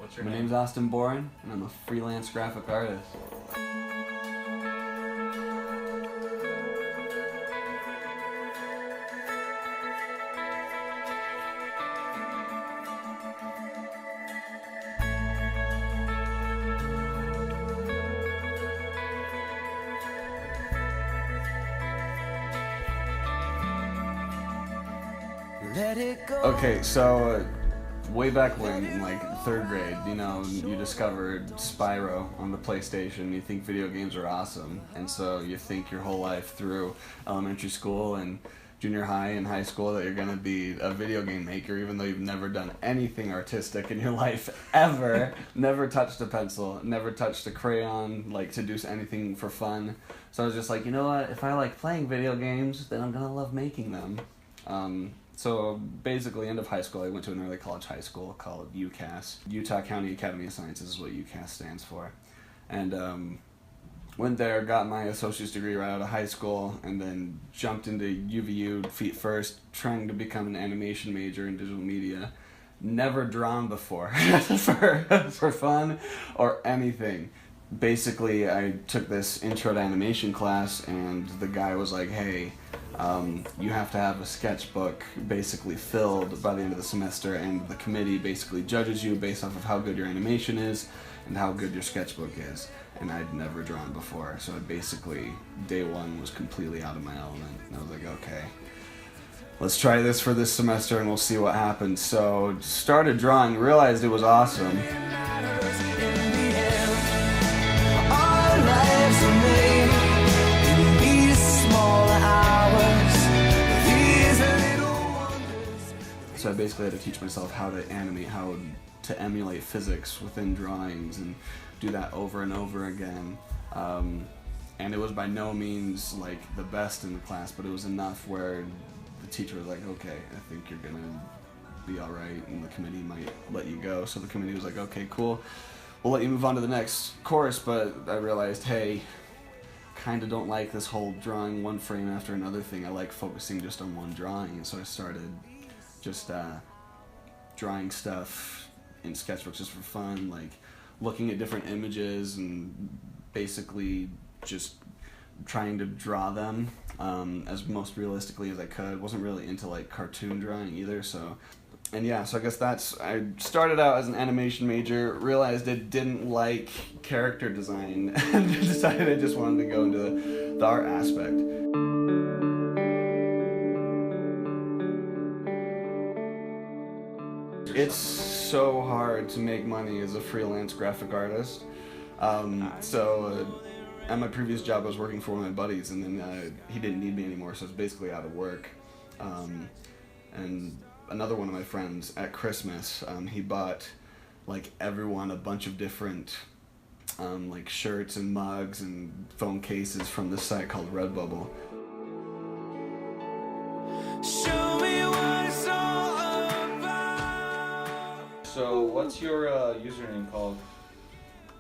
What's your My name? name's Austin Boren, and I'm a freelance graphic artist. Okay, so way back when, in like third grade, you know, you discovered Spyro on the PlayStation. You think video games are awesome, and so you think your whole life through elementary school and junior high and high school that you're gonna be a video game maker, even though you've never done anything artistic in your life ever. Never touched a pencil, never touched a crayon, like to do anything for fun. So I was just like, you know what? If I like playing video games, then I'm gonna love making them. So basically, end of high school, I went to an early college high school called UCAS. Utah County Academy of Sciences is what UCAS stands for. And went there, got my associate's degree right out of high school, and then jumped into UVU feet first, trying to become an animation major in digital media. Never drawn before for fun or anything. Basically, I took this intro to animation class, and the guy was like, hey, you have to have a sketchbook basically filled by the end of the semester, and the committee basically judges you based off of how good your animation is and how good your sketchbook is. And I'd never drawn before, so basically day one was completely out of my element. And I was like, okay, let's try this for this semester and we'll see what happens. So started drawing, realized it was awesome. So I basically had to teach myself how to animate, how to emulate physics within drawings and do that over and over again. And it was by no means like the best in the class, but it was enough where the teacher was like, okay, I think you're gonna be all right, and the committee might let you go. So the committee was like, okay, cool, we'll let you move on to the next course. But I realized, hey, kind of don't like this whole drawing one frame after another thing. I like focusing just on one drawing, and so I started just drawing stuff in sketchbooks just for fun, like looking at different images and basically just trying to draw them as most realistically as I could. Wasn't really into like cartoon drawing either, so. And yeah, so I guess I started out as an animation major, realized I didn't like character design, and decided I just wanted to go into the art aspect. It's so hard to make money as a freelance graphic artist. At my previous job, I was working for one of my buddies, and then he didn't need me anymore, so I was basically out of work. And another one of my friends at Christmas, he bought like everyone a bunch of different like shirts and mugs and phone cases from this site called Redbubble. Show me what it's all about. So what's your username called?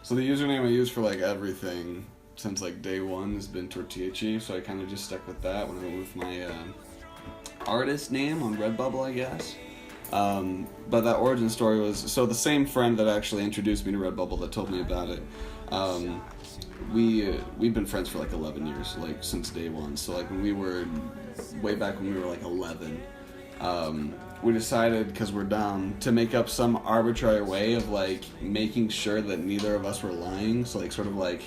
So the username I use for like everything since like day one has been TortillaChief, so I kind of just stuck with that when I went with my artist name on Redbubble, I guess. But that origin story was, so the same friend that actually introduced me to Redbubble that told me about it, we've been friends for like 11 years, like since day one. So like when we were, way back when we were like 11, we decided, because we're dumb, to make up some arbitrary way of like making sure that neither of us were lying. So like sort of like,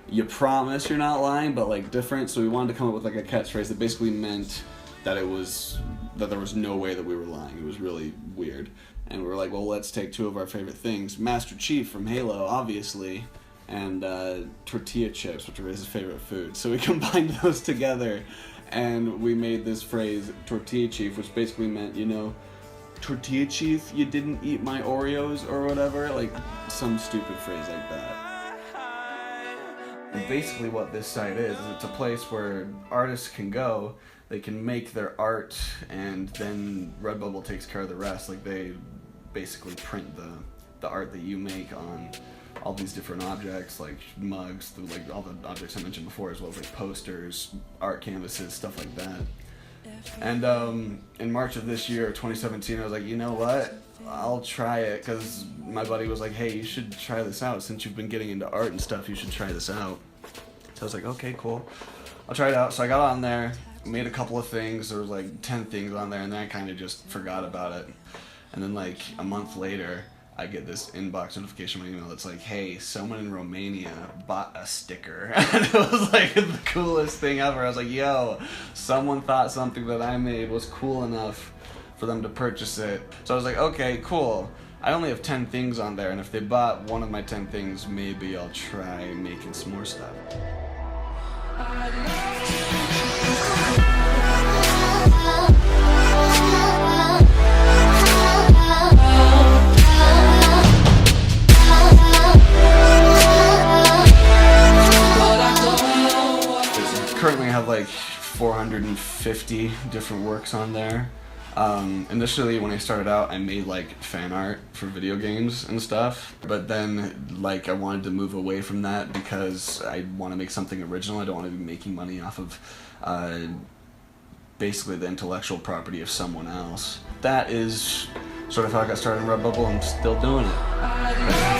you promise you're not lying, but like different. So we wanted to come up with like a catchphrase that basically meant that there was no way that we were lying. It was really weird. And we were like, well, let's take two of our favorite things, Master Chief from Halo, obviously, and tortilla chips, which are his favorite food. So we combined those together, and we made this phrase, Tortilla Chief, which basically meant, you know, Tortilla Chief, you didn't eat my Oreos or whatever, like some stupid phrase like that. And basically what this site is it's a place where artists can go, they can make their art, and then Redbubble takes care of the rest. Like they basically print the art that you make on all these different objects, like mugs, like all the objects I mentioned before, as well as like posters, art canvases, stuff like that. And in March of this year, 2017, I was like, you know what? I'll try it, because my buddy was like, hey, you should try this out. Since you've been getting into art and stuff, you should try this out. So I was like, okay, cool. I'll try it out. So I got on there, made a couple of things. There was like 10 things on there, and then I kind of just forgot about it. And then like a month later, I get this inbox notification on my email that's like, hey, someone in Romania bought a sticker. And it was like the coolest thing ever. I was like, yo, someone thought something that I made was cool enough for them to purchase it. So I was like, okay, cool. I only have 10 things on there, and if they bought one of my 10 things, maybe I'll try making some more stuff. Currently I have like 450 different works on there. Initially when I started out, I made like fan art for video games and stuff, but then like I wanted to move away from that because I want to make something original. I don't want to be making money off of basically the intellectual property of someone else. That is sort of how I got started in Redbubble. I'm still doing it.